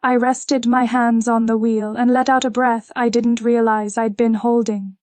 I rested my hands on the wheel and let out a breath I didn't realize I'd been holding.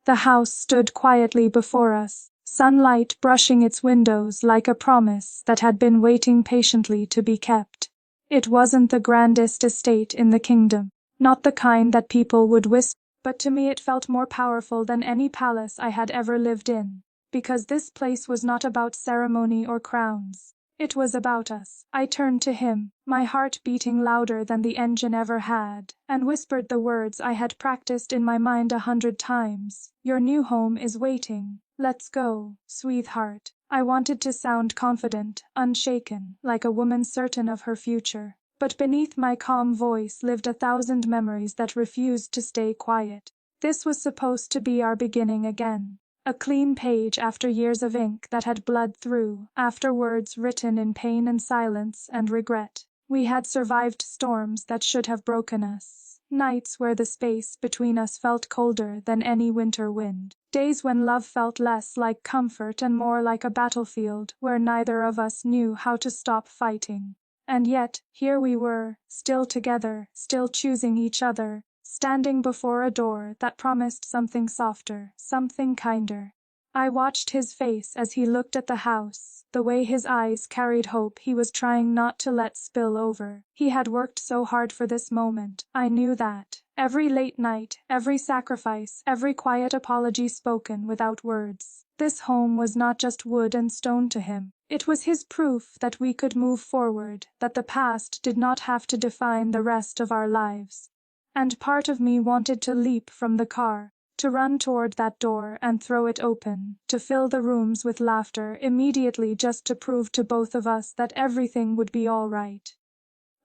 The house stood quietly before us, sunlight brushing its windows like a promise that had been waiting patiently to be kept. It wasn't the grandest estate in the kingdom, not the kind that people would whisper, but to me it felt more powerful than any palace I had ever lived in, because this place was not about ceremony or crowns. It was about us. I turned to him, my heart beating louder than the engine ever had, and whispered the words I had practiced in my mind 100 times. Your new home is waiting. Let's go, sweetheart. I wanted to sound confident, unshaken, like a woman certain of her future. But beneath my calm voice lived 1,000 memories that refused to stay quiet. This was supposed to be our beginning again. A clean page after years of ink that had bled through, after words written in pain and silence and regret. We had survived storms that should have broken us, nights where the space between us felt colder than any winter wind, days when love felt less like comfort and more like a battlefield where neither of us knew how to stop fighting. And yet, here we were, still together, still choosing each other, standing before a door that promised something softer, something kinder. I watched his face as he looked at the house, the way his eyes carried hope he was trying not to let spill over. He had worked so hard for this moment, I knew that. Every late night, every sacrifice, every quiet apology spoken without words. This home was not just wood and stone to him. It was his proof that we could move forward, that the past did not have to define the rest of our lives. And part of me wanted to leap from the car, to run toward that door and throw it open, to fill the rooms with laughter immediately just to prove to both of us that everything would be all right.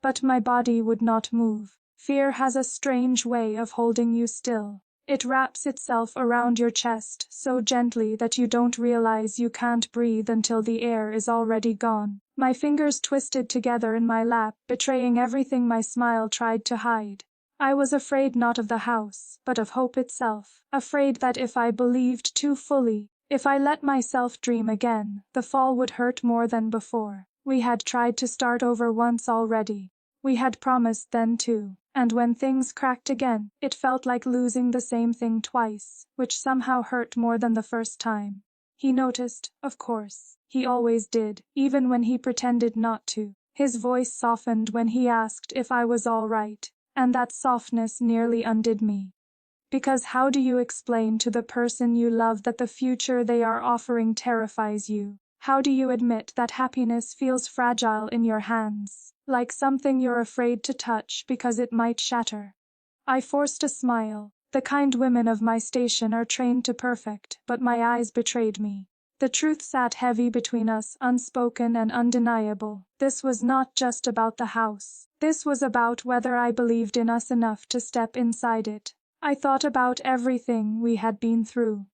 But my body would not move. Fear has a strange way of holding you still. It wraps itself around your chest so gently that you don't realize you can't breathe until the air is already gone. My fingers twisted together in my lap, betraying everything my smile tried to hide. I was afraid not of the house, but of hope itself, afraid that if I believed too fully, if I let myself dream again, the fall would hurt more than before. We had tried to start over once already. We had promised then too, and when things cracked again, it felt like losing the same thing twice, which somehow hurt more than the first time. He noticed, of course. He always did, even when he pretended not to. His voice softened when he asked if I was all right. And that softness nearly undid me. Because how do you explain to the person you love that the future they are offering terrifies you? How do you admit that happiness feels fragile in your hands, like something you're afraid to touch because it might shatter? I forced a smile. The kind women of my station are trained to perfect, but my eyes betrayed me. The truth sat heavy between us, unspoken and undeniable. This was not just about the house. This was about whether I believed in us enough to step inside it. I thought about everything we had been through.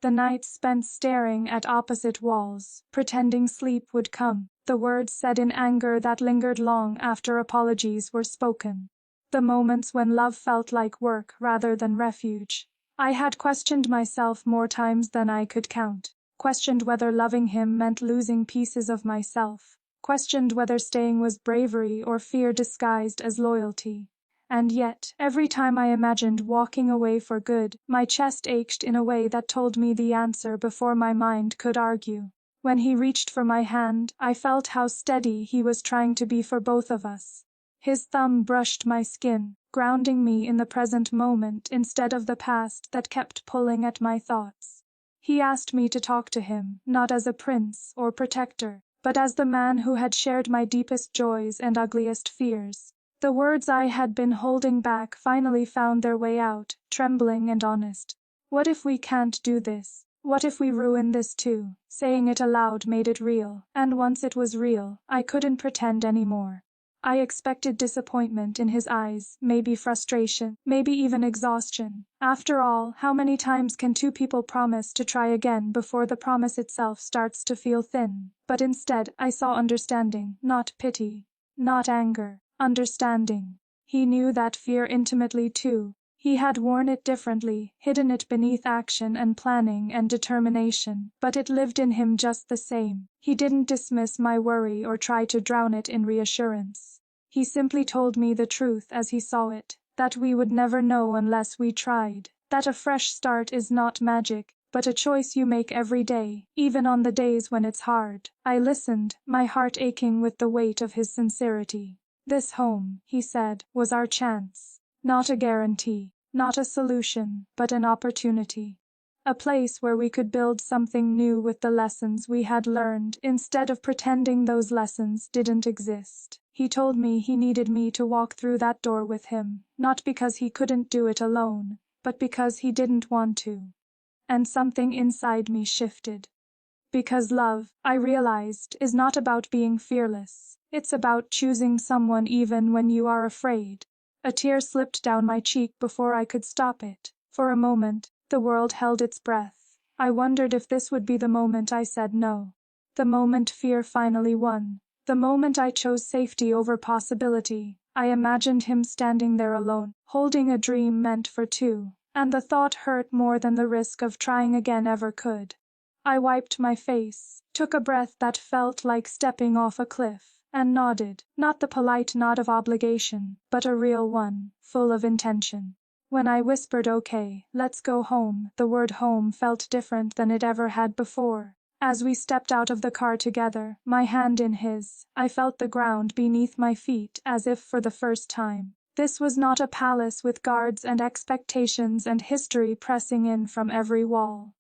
The nights spent staring at opposite walls, pretending sleep would come. The words said in anger that lingered long after apologies were spoken. The moments when love felt like work rather than refuge. I had questioned myself more times than I could count. Questioned whether loving him meant losing pieces of myself. Questioned whether staying was bravery or fear disguised as loyalty. And yet, every time I imagined walking away for good, my chest ached in a way that told me the answer before my mind could argue. When he reached for my hand, I felt how steady he was trying to be for both of us. His thumb brushed my skin, grounding me in the present moment instead of the past that kept pulling at my thoughts. He asked me to talk to him, not as a prince or protector, but as the man who had shared my deepest joys and ugliest fears. The words I had been holding back finally found their way out, trembling and honest. What if we can't do this? What if we ruin this too? Saying it aloud made it real, and once it was real, I couldn't pretend anymore. I expected disappointment in his eyes, maybe frustration, maybe even exhaustion. After all, how many times can two people promise to try again before the promise itself starts to feel thin? But instead, I saw understanding, not pity, not anger, understanding. He knew that fear intimately too. He had worn it differently, hidden it beneath action and planning and determination, but it lived in him just the same. He didn't dismiss my worry or try to drown it in reassurance. He simply told me the truth as he saw it, that we would never know unless we tried, that a fresh start is not magic, but a choice you make every day, even on the days when it's hard. I listened, my heart aching with the weight of his sincerity. This home, he said, was our chance. Not a guarantee, not a solution, but an opportunity. A place where we could build something new with the lessons we had learned instead of pretending those lessons didn't exist. He told me he needed me to walk through that door with him, not because he couldn't do it alone, but because he didn't want to. And something inside me shifted. Because love, I realized, is not about being fearless. It's about choosing someone even when you are afraid. A tear slipped down my cheek before I could stop it. For a moment, the world held its breath. I wondered if this would be the moment I said no. The moment fear finally won. The moment I chose safety over possibility. I imagined him standing there alone, holding a dream meant for two, and the thought hurt more than the risk of trying again ever could. I wiped my face, took a breath that felt like stepping off a cliff, and nodded, not the polite nod of obligation, but a real one, full of intention. When I whispered okay, let's go home, the word home felt different than it ever had before. As we stepped out of the car together, my hand in his, I felt the ground beneath my feet as if for the first time. This was not a palace with guards and expectations and history pressing in from every wall.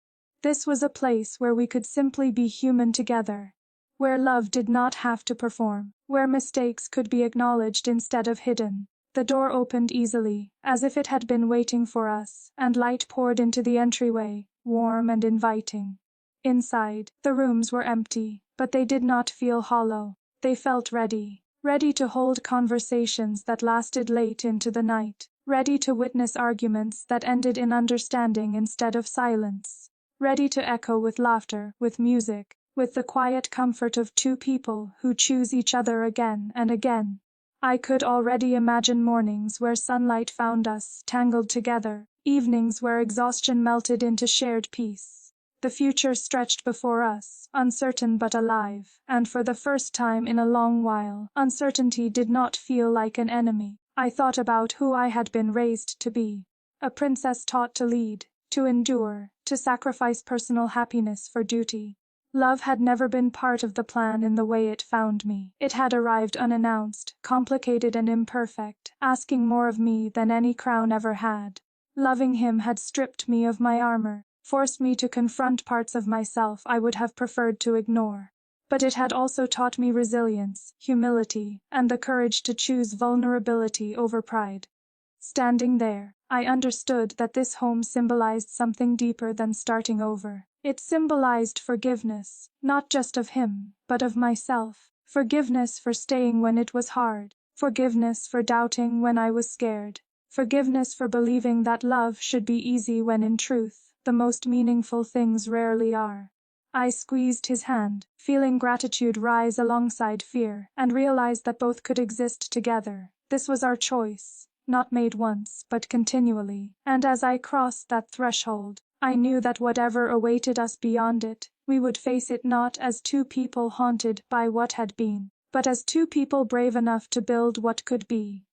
This was a place where we could simply be human together, where love did not have to perform, where mistakes could be acknowledged instead of hidden. The door opened easily, as if it had been waiting for us, and light poured into the entryway, warm and inviting. Inside, the rooms were empty, but they did not feel hollow. They felt ready, ready to hold conversations that lasted late into the night, ready to witness arguments that ended in understanding instead of silence, ready to echo with laughter, with music, with the quiet comfort of two people who choose each other again and again. I could already imagine mornings where sunlight found us tangled together, evenings where exhaustion melted into shared peace. The future stretched before us, uncertain but alive, and for the first time in a long while, uncertainty did not feel like an enemy. I thought about who I had been raised to be. A princess taught to lead, to endure, to sacrifice personal happiness for duty. Love had never been part of the plan in the way it found me. It had arrived unannounced, complicated and imperfect, asking more of me than any crown ever had. Loving him had stripped me of my armor, forced me to confront parts of myself I would have preferred to ignore. But it had also taught me resilience, humility, and the courage to choose vulnerability over pride. Standing there, I understood that this home symbolized something deeper than starting over. It symbolized forgiveness, not just of him, but of myself. Forgiveness for staying when it was hard. Forgiveness for doubting when I was scared. Forgiveness for believing that love should be easy when in truth, the most meaningful things rarely are. I squeezed his hand, feeling gratitude rise alongside fear, and realized that both could exist together. This was our choice, not made once, but continually, and as I crossed that threshold, I knew that whatever awaited us beyond it, we would face it not as two people haunted by what had been, but as two people brave enough to build what could be.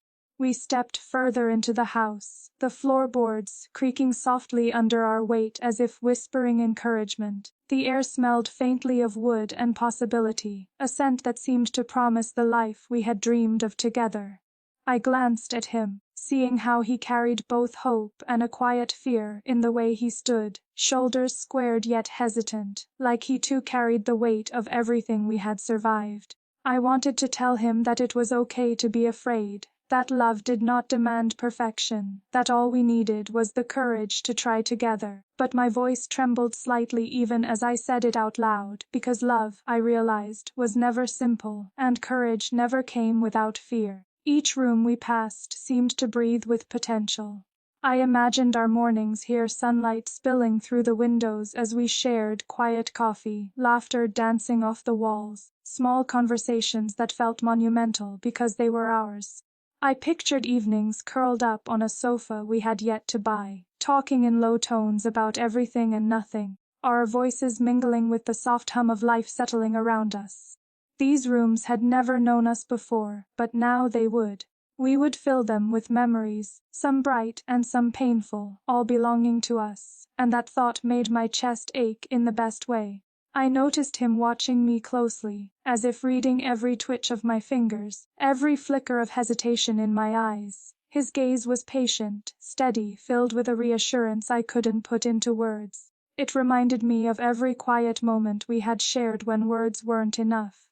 We stepped further into the house, the floorboards creaking softly under our weight as if whispering encouragement. The air smelled faintly of wood and possibility, a scent that seemed to promise the life we had dreamed of together. I glanced at him, seeing how he carried both hope and a quiet fear in the way he stood, shoulders squared yet hesitant, like he too carried the weight of everything we had survived. I wanted to tell him that it was okay to be afraid, that love did not demand perfection, that all we needed was the courage to try together. But my voice trembled slightly even as I said it out loud, because love, I realized, was never simple, and courage never came without fear. Each room we passed seemed to breathe with potential. I imagined our mornings here, sunlight spilling through the windows as we shared quiet coffee, laughter dancing off the walls, small conversations that felt monumental because they were ours. I pictured evenings curled up on a sofa we had yet to buy, talking in low tones about everything and nothing, our voices mingling with the soft hum of life settling around us. These rooms had never known us before, but now they would. We would fill them with memories, some bright and some painful, all belonging to us, and that thought made my chest ache in the best way. I noticed him watching me closely, as if reading every twitch of my fingers, every flicker of hesitation in my eyes. His gaze was patient, steady, filled with a reassurance I couldn't put into words. It reminded me of every quiet moment we had shared when words weren't enough.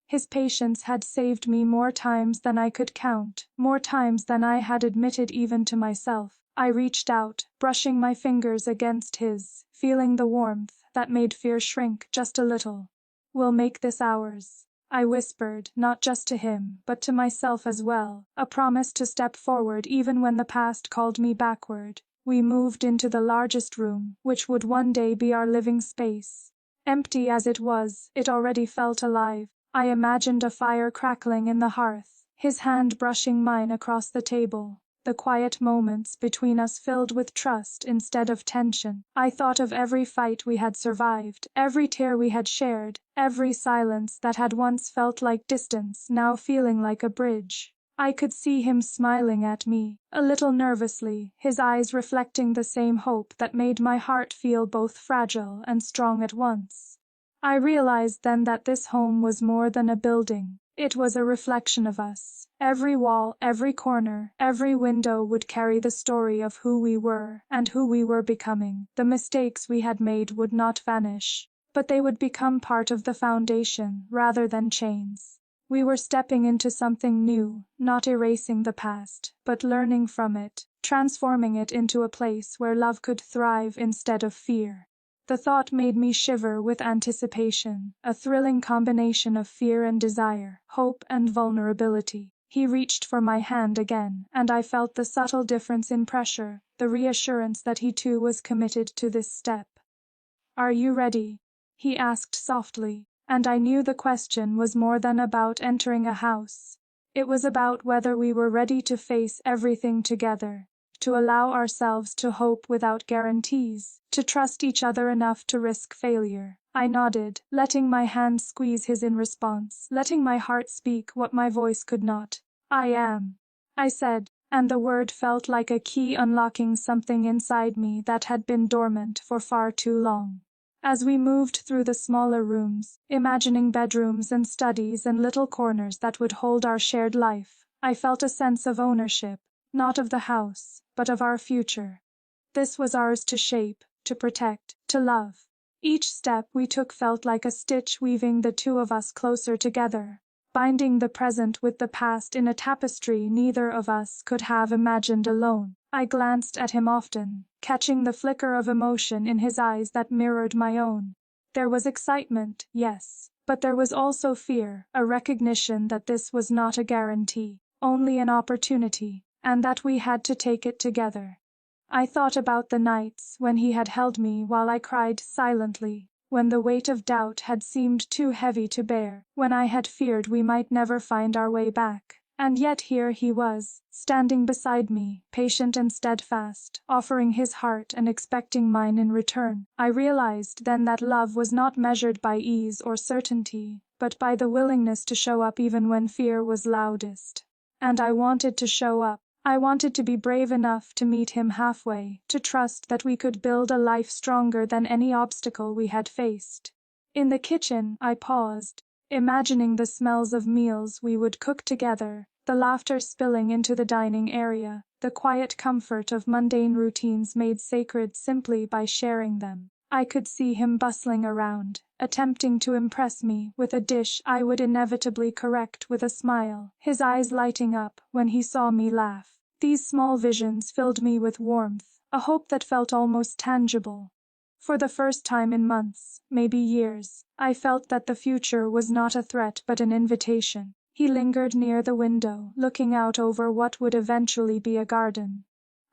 His patience had saved me more times than I could count, more times than I had admitted even to myself. I reached out, brushing my fingers against his, feeling the warmth that made fear shrink just a little. "We'll make this ours," I whispered, not just to him, but to myself as well, a promise to step forward even when the past called me backward. We moved into the largest room, which would one day be our living space. Empty as it was, it already felt alive. I imagined a fire crackling in the hearth, his hand brushing mine across the table, the quiet moments between us filled with trust instead of tension. I thought of every fight we had survived, every tear we had shared, every silence that had once felt like distance now feeling like a bridge. I could see him smiling at me, a little nervously, his eyes reflecting the same hope that made my heart feel both fragile and strong at once. I realized then that this home was more than a building. It was a reflection of us. Every wall, every corner, every window would carry the story of who we were and who we were becoming. The mistakes we had made would not vanish, but they would become part of the foundation rather than chains. We were stepping into something new, not erasing the past, but learning from it, transforming it into a place where love could thrive instead of fear. The thought made me shiver with anticipation, a thrilling combination of fear and desire, hope and vulnerability. He reached for my hand again, and I felt the subtle difference in pressure, the reassurance that he too was committed to this step. "Are you ready?" he asked softly, and I knew the question was more than about entering a house. It was about whether we were ready to face everything together, to allow ourselves to hope without guarantees, to trust each other enough to risk failure. I nodded, letting my hand squeeze his in response, letting my heart speak what my voice could not. "I am," I said, and the word felt like a key unlocking something inside me that had been dormant for far too long. As we moved through the smaller rooms, imagining bedrooms and studies and little corners that would hold our shared life, I felt a sense of ownership, not of the house, but of our future. This was ours to shape, to protect, to love. Each step we took felt like a stitch weaving the two of us closer together, binding the present with the past in a tapestry neither of us could have imagined alone. I glanced at him often, catching the flicker of emotion in his eyes that mirrored my own. There was excitement, yes, but there was also fear, a recognition that this was not a guarantee, only an opportunity, and that we had to take it together. I thought about the nights when he had held me while I cried silently, when the weight of doubt had seemed too heavy to bear, when I had feared we might never find our way back. And yet here he was, standing beside me, patient and steadfast, offering his heart and expecting mine in return. I realized then that love was not measured by ease or certainty, but by the willingness to show up even when fear was loudest. And I wanted to show up. I wanted to be brave enough to meet him halfway, to trust that we could build a life stronger than any obstacle we had faced. In the kitchen, I paused, imagining the smells of meals we would cook together, the laughter spilling into the dining area, the quiet comfort of mundane routines made sacred simply by sharing them. I could see him bustling around, attempting to impress me with a dish I would inevitably correct with a smile, his eyes lighting up when he saw me laugh. These small visions filled me with warmth, a hope that felt almost tangible. For the first time in months, maybe years, I felt that the future was not a threat but an invitation. He lingered near the window, looking out over what would eventually be a garden.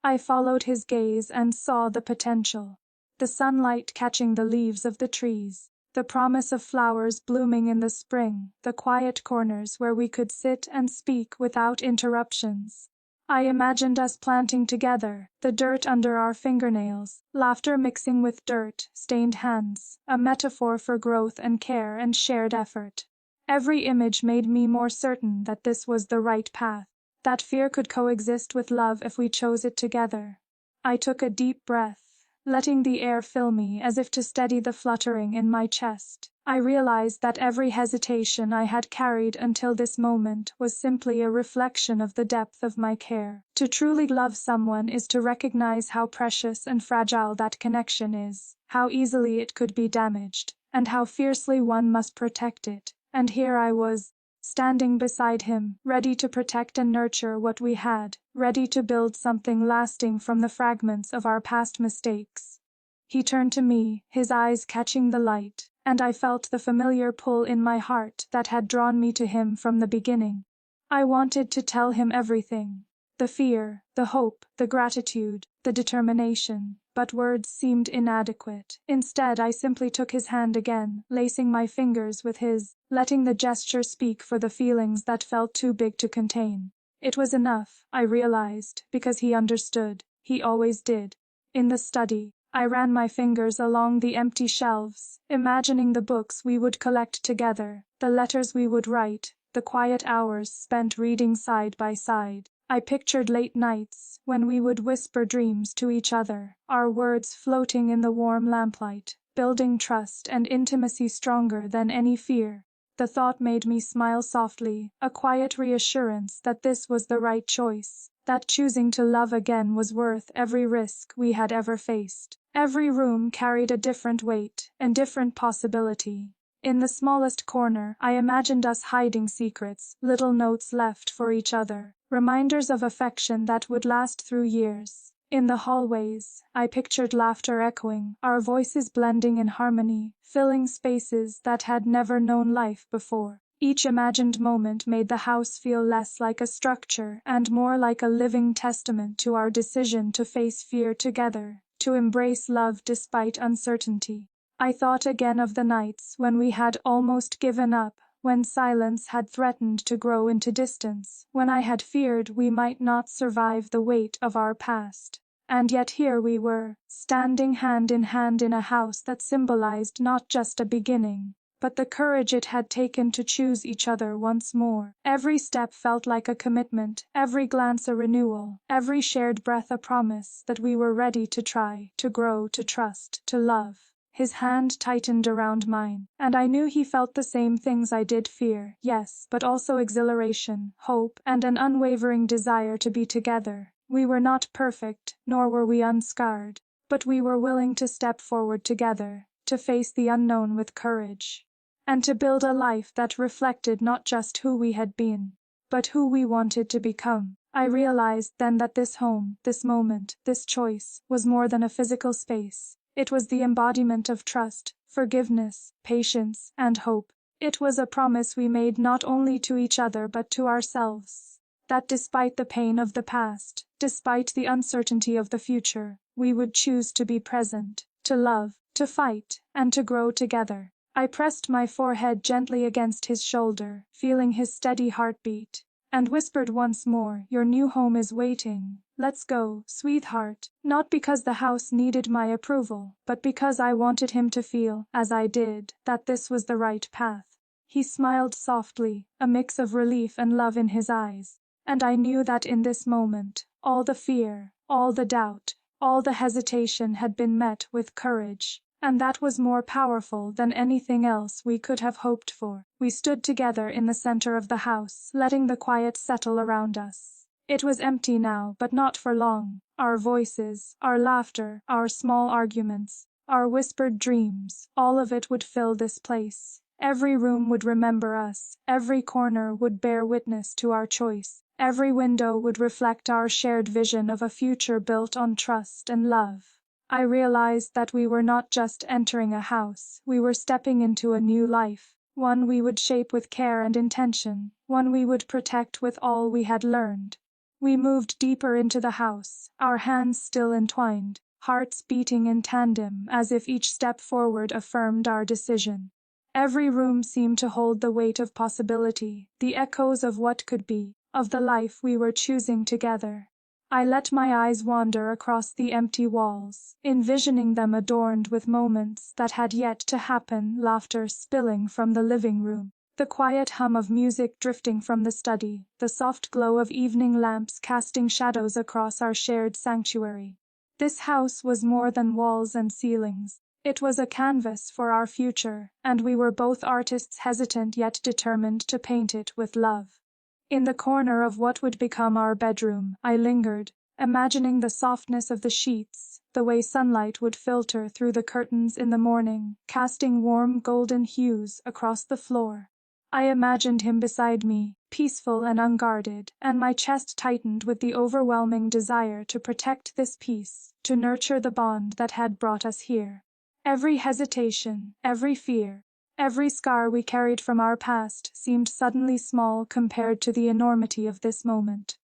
I followed his gaze and saw the potential. The sunlight catching the leaves of the trees, the promise of flowers blooming in the spring, the quiet corners where we could sit and speak without interruptions. I imagined us planting together, the dirt under our fingernails, laughter mixing with dirt, stained hands, a metaphor for growth and care and shared effort. Every image made me more certain that this was the right path, that fear could coexist with love if we chose it together. I took a deep breath, letting the air fill me as if to steady the fluttering in my chest. I realized that every hesitation I had carried until this moment was simply a reflection of the depth of my care. To truly love someone is to recognize how precious and fragile that connection is, how easily it could be damaged, and how fiercely one must protect it. And here I was, standing beside him, ready to protect and nurture what we had, ready to build something lasting from the fragments of our past mistakes. He turned to me, his eyes catching the light, and I felt the familiar pull in my heart that had drawn me to him from the beginning. I wanted to tell him everything. The fear, the hope, the gratitude, the determination, but words seemed inadequate. Instead, I simply took his hand again, lacing my fingers with his, letting the gesture speak for the feelings that felt too big to contain. It was enough, I realized, because he understood. He always did. In the study, I ran my fingers along the empty shelves, imagining the books we would collect together, the letters we would write, the quiet hours spent reading side by side. I pictured late nights, when we would whisper dreams to each other, our words floating in the warm lamplight, building trust and intimacy stronger than any fear. The thought made me smile softly, a quiet reassurance that this was the right choice, that choosing to love again was worth every risk we had ever faced. Every room carried a different weight, and different possibility. In the smallest corner, I imagined us hiding secrets, little notes left for each other, reminders of affection that would last through years. In the hallways, I pictured laughter echoing, our voices blending in harmony, filling spaces that had never known life before. Each imagined moment made the house feel less like a structure and more like a living testament to our decision to face fear together, to embrace love despite uncertainty. I thought again of the nights when we had almost given up, when silence had threatened to grow into distance, when I had feared we might not survive the weight of our past. And yet here we were, standing hand in hand in a house that symbolized not just a beginning, but the courage it had taken to choose each other once more. Every step felt like a commitment, every glance a renewal, every shared breath a promise that we were ready to try, to grow, to trust, to love. His hand tightened around mine, and I knew he felt the same things I did: fear, yes, but also exhilaration, hope, and an unwavering desire to be together. We were not perfect, nor were we unscarred, but we were willing to step forward together, to face the unknown with courage, and to build a life that reflected not just who we had been, but who we wanted to become. I realized then that this home, this moment, this choice, was more than a physical space. It was the embodiment of trust, forgiveness, patience, and hope. It was a promise we made not only to each other but to ourselves, that despite the pain of the past, despite the uncertainty of the future, we would choose to be present, to love, to fight, and to grow together. I pressed my forehead gently against his shoulder, feeling his steady heartbeat, and whispered once more, "Your new home is waiting. Let's go, sweetheart," not because the house needed my approval, but because I wanted him to feel, as I did, that this was the right path. He smiled softly, a mix of relief and love in his eyes, and I knew that in this moment, all the fear, all the doubt, all the hesitation had been met with courage, and that was more powerful than anything else we could have hoped for. We stood together in the center of the house, letting the quiet settle around us. It was empty now, but not for long. Our voices, our laughter, our small arguments, our whispered dreams, all of it would fill this place. Every room would remember us, every corner would bear witness to our choice, every window would reflect our shared vision of a future built on trust and love. I realized that we were not just entering a house, we were stepping into a new life, one we would shape with care and intention, one we would protect with all we had learned. We moved deeper into the house, our hands still entwined, hearts beating in tandem as if each step forward affirmed our decision. Every room seemed to hold the weight of possibility, the echoes of what could be, of the life we were choosing together. I let my eyes wander across the empty walls, envisioning them adorned with moments that had yet to happen, laughter spilling from the living room, The quiet hum of music drifting from the study, the soft glow of evening lamps casting shadows across our shared sanctuary. This house was more than walls and ceilings. It was a canvas for our future, and we were both artists hesitant yet determined to paint it with love. In the corner of what would become our bedroom, I lingered, imagining the softness of the sheets, the way sunlight would filter through the curtains in the morning, casting warm golden hues across the floor. I imagined him beside me, peaceful and unguarded, and my chest tightened with the overwhelming desire to protect this peace, to nurture the bond that had brought us here. Every hesitation, every fear, every scar we carried from our past seemed suddenly small compared to the enormity of this moment.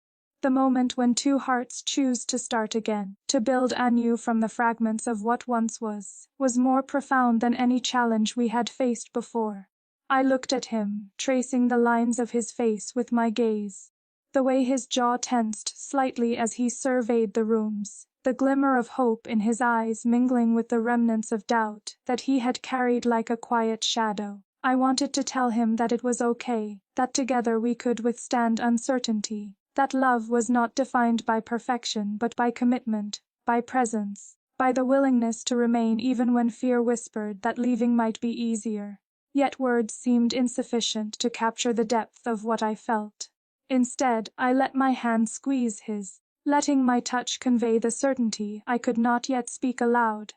The moment when two hearts choose to start again, to build anew from the fragments of what once was more profound than any challenge we had faced before. I looked at him, tracing the lines of his face with my gaze. The way his jaw tensed slightly as he surveyed the rooms, the glimmer of hope in his eyes mingling with the remnants of doubt that he had carried like a quiet shadow. I wanted to tell him that it was okay, that together we could withstand uncertainty, that love was not defined by perfection but by commitment, by presence, by the willingness to remain even when fear whispered that leaving might be easier. Yet words seemed insufficient to capture the depth of what I felt. Instead, I let my hand squeeze his, letting my touch convey the certainty I could not yet speak aloud.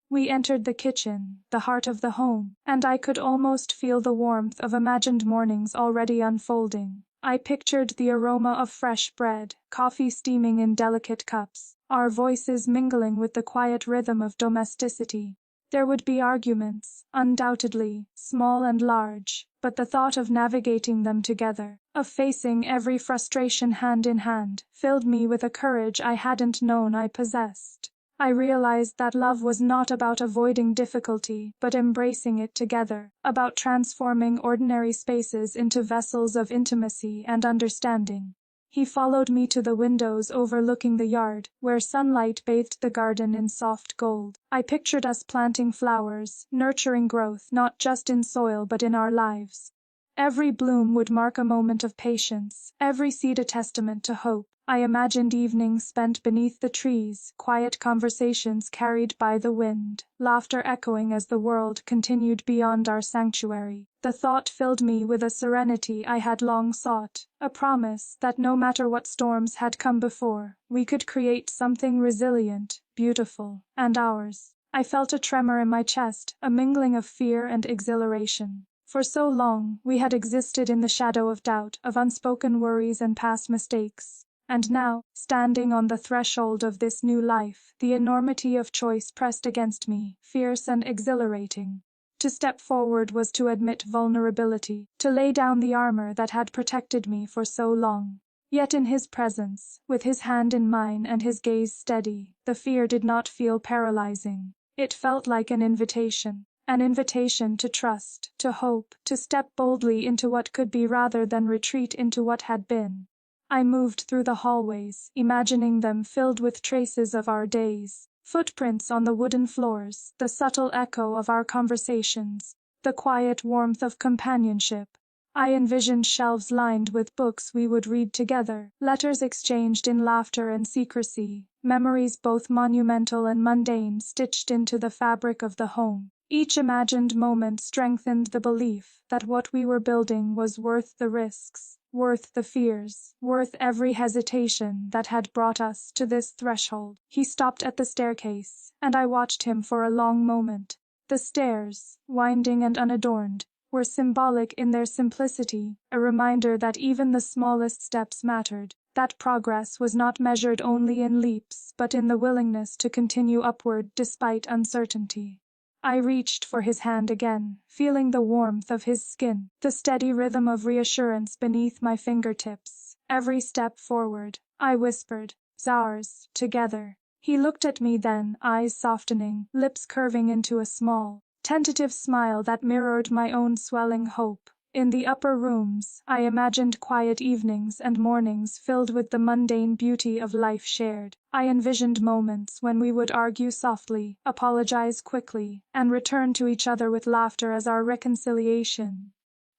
We entered the kitchen, the heart of the home, and I could almost feel the warmth of imagined mornings already unfolding. I pictured the aroma of fresh bread, coffee steaming in delicate cups, our voices mingling with the quiet rhythm of domesticity. There would be arguments, undoubtedly, small and large, but the thought of navigating them together, of facing every frustration hand in hand, filled me with a courage I hadn't known I possessed. I realized that love was not about avoiding difficulty, but embracing it together, about transforming ordinary spaces into vessels of intimacy and understanding. He followed me to the windows overlooking the yard, where sunlight bathed the garden in soft gold. I pictured us planting flowers, nurturing growth not just in soil but in our lives. Every bloom would mark a moment of patience, every seed a testament to hope. I imagined evenings spent beneath the trees, quiet conversations carried by the wind, laughter echoing as the world continued beyond our sanctuary. The thought filled me with a serenity I had long sought, a promise that no matter what storms had come before, we could create something resilient, beautiful, and ours. I felt a tremor in my chest, a mingling of fear and exhilaration. For so long, we had existed in the shadow of doubt, of unspoken worries and past mistakes. And now, standing on the threshold of this new life, the enormity of choice pressed against me, fierce and exhilarating. To step forward was to admit vulnerability, to lay down the armor that had protected me for so long. Yet in his presence, with his hand in mine and his gaze steady, the fear did not feel paralyzing. It felt like an invitation to trust, to hope, to step boldly into what could be rather than retreat into what had been. I moved through the hallways, imagining them filled with traces of our days, footprints on the wooden floors, the subtle echo of our conversations, the quiet warmth of companionship. I envisioned shelves lined with books we would read together, letters exchanged in laughter and secrecy, memories both monumental and mundane stitched into the fabric of the home. Each imagined moment strengthened the belief that what we were building was worth the risks, worth the fears, worth every hesitation that had brought us to this threshold. He stopped at the staircase, and I watched him for a long moment. The stairs, winding and unadorned, were symbolic in their simplicity, a reminder that even the smallest steps mattered, that progress was not measured only in leaps but in the willingness to continue upward despite uncertainty. I reached for his hand again, feeling the warmth of his skin, the steady rhythm of reassurance beneath my fingertips. Every step forward, I whispered, "Ours, together." He looked at me then, eyes softening, lips curving into a small, tentative smile that mirrored my own swelling hope. In the upper rooms, I imagined quiet evenings and mornings filled with the mundane beauty of life shared. I envisioned moments when we would argue softly, apologize quickly, and return to each other with laughter as our reconciliation.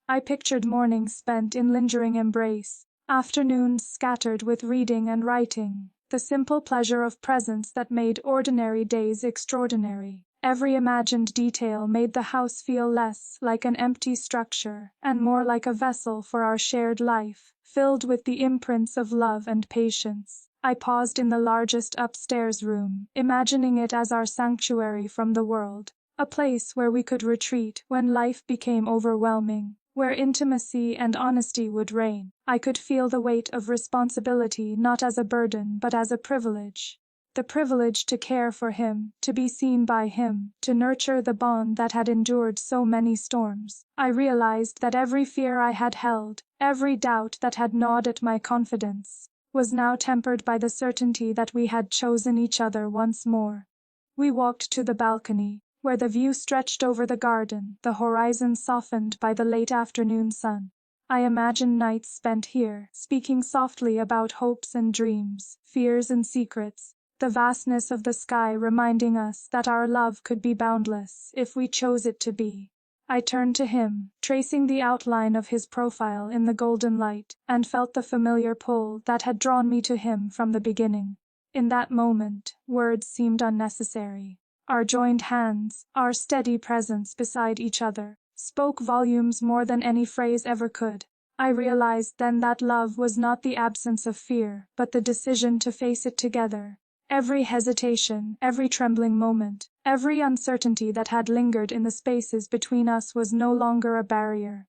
I pictured mornings spent in lingering embrace, afternoons scattered with reading and writing, the simple pleasure of presence that made ordinary days extraordinary. Every imagined detail made the house feel less like an empty structure and more like a vessel for our shared life, filled with the imprints of love and patience. I paused in the largest upstairs room, imagining it as our sanctuary from the world, a place where we could retreat when life became overwhelming, where intimacy and honesty would reign. I could feel the weight of responsibility not as a burden but as a privilege. The privilege to care for him, to be seen by him, to nurture the bond that had endured so many storms. I realized that every fear I had held, every doubt that had gnawed at my confidence, was now tempered by the certainty that we had chosen each other once more. We walked to the balcony, where the view stretched over the garden, the horizon softened by the late afternoon sun. I imagined nights spent here, speaking softly about hopes and dreams, fears and secrets, the vastness of the sky reminding us that our love could be boundless if we chose it to be. I turned to him, tracing the outline of his profile in the golden light, and felt the familiar pull that had drawn me to him from the beginning. In that moment, words seemed unnecessary. Our joined hands, our steady presence beside each other, spoke volumes more than any phrase ever could. I realized then that love was not the absence of fear, but the decision to face it together. Every hesitation, every trembling moment, every uncertainty that had lingered in the spaces between us was no longer a barrier.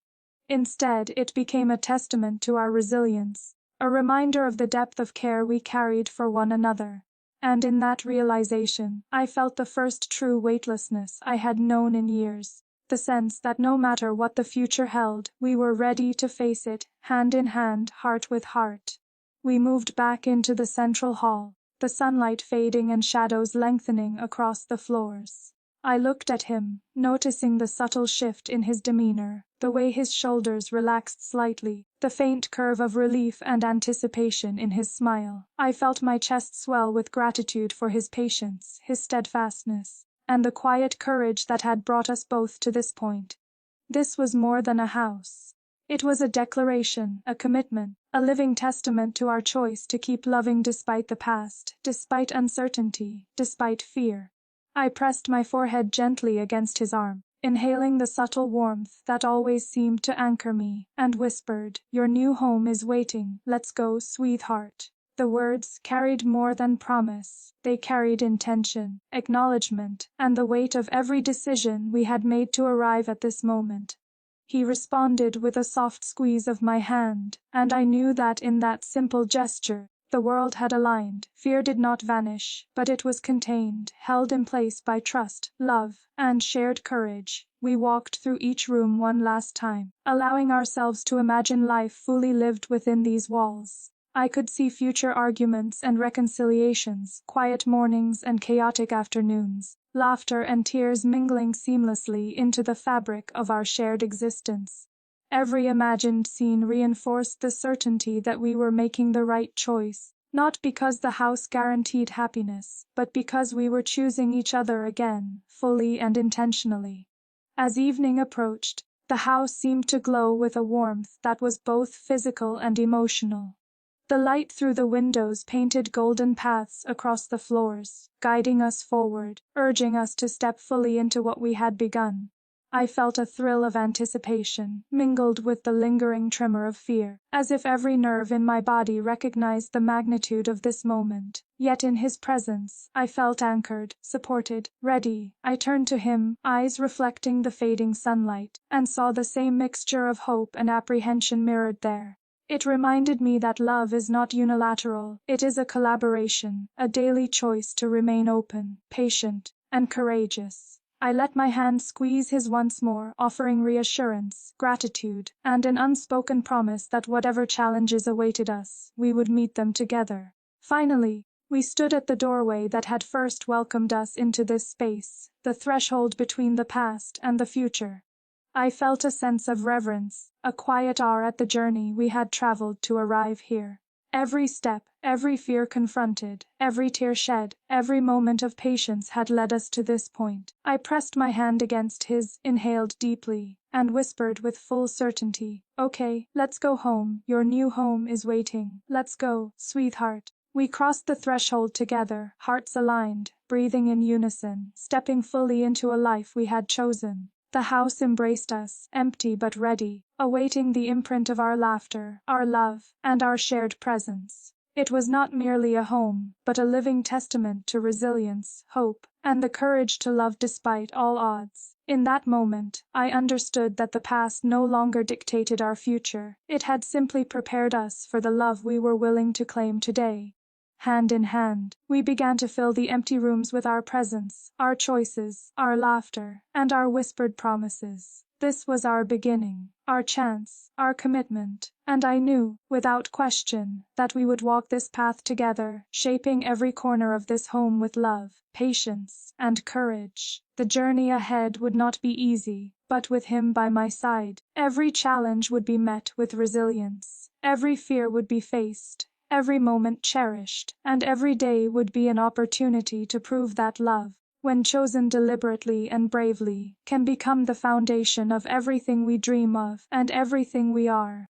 Instead, it became a testament to our resilience, a reminder of the depth of care we carried for one another. And in that realization, I felt the first true weightlessness I had known in years, the sense that no matter what the future held, we were ready to face it, hand in hand, heart with heart. We moved back into the central hall, the sunlight fading and shadows lengthening across the floors. I looked at him, noticing the subtle shift in his demeanor, the way his shoulders relaxed slightly, the faint curve of relief and anticipation in his smile. I felt my chest swell with gratitude for his patience, his steadfastness, and the quiet courage that had brought us both to this point. This was more than a house. It was a declaration, a commitment, a living testament to our choice to keep loving despite the past, despite uncertainty, despite fear. I pressed my forehead gently against his arm, inhaling the subtle warmth that always seemed to anchor me, and whispered, "Your new home is waiting, let's go, sweetheart." The words carried more than promise, they carried intention, acknowledgement, and the weight of every decision we had made to arrive at this moment. He responded with a soft squeeze of my hand, and I knew that in that simple gesture, the world had aligned. Fear did not vanish, but it was contained, held in place by trust, love, and shared courage. We walked through each room one last time, allowing ourselves to imagine life fully lived within these walls. I could see future arguments and reconciliations, quiet mornings and chaotic afternoons, laughter and tears mingling seamlessly into the fabric of our shared existence. Every imagined scene reinforced the certainty that we were making the right choice, not because the house guaranteed happiness, but because we were choosing each other again, fully and intentionally. As evening approached, the house seemed to glow with a warmth that was both physical and emotional. The light through the windows painted golden paths across the floors, guiding us forward, urging us to step fully into what we had begun. I felt a thrill of anticipation, mingled with the lingering tremor of fear, as if every nerve in my body recognized the magnitude of this moment. Yet in his presence, I felt anchored, supported, ready. I turned to him, eyes reflecting the fading sunlight, and saw the same mixture of hope and apprehension mirrored there. It reminded me that love is not unilateral, it is a collaboration, a daily choice to remain open, patient, and courageous. I let my hand squeeze his once more, offering reassurance, gratitude, and an unspoken promise that whatever challenges awaited us, we would meet them together. Finally, we stood at the doorway that had first welcomed us into this space, the threshold between the past and the future. I felt a sense of reverence, a quiet awe at the journey we had traveled to arrive here. Every step, every fear confronted, every tear shed, every moment of patience had led us to this point. I pressed my hand against his, inhaled deeply, and whispered with full certainty, "Okay, let's go home, your new home is waiting. Let's go, sweetheart." We crossed the threshold together, hearts aligned, breathing in unison, stepping fully into a life we had chosen. The house embraced us, empty but ready, awaiting the imprint of our laughter, our love, and our shared presence. It was not merely a home, but a living testament to resilience, hope, and the courage to love despite all odds. In that moment, I understood that the past no longer dictated our future. It had simply prepared us for the love we were willing to claim today. Hand in hand, we began to fill the empty rooms with our presence, our choices, our laughter, and our whispered promises. This was our beginning, our chance, our commitment, and I knew, without question, that we would walk this path together, shaping every corner of this home with love, patience, and courage. The journey ahead would not be easy, but with him by my side, every challenge would be met with resilience, every fear would be faced, every moment cherished, and every day would be an opportunity to prove that love, when chosen deliberately and bravely, can become the foundation of everything we dream of and everything we are.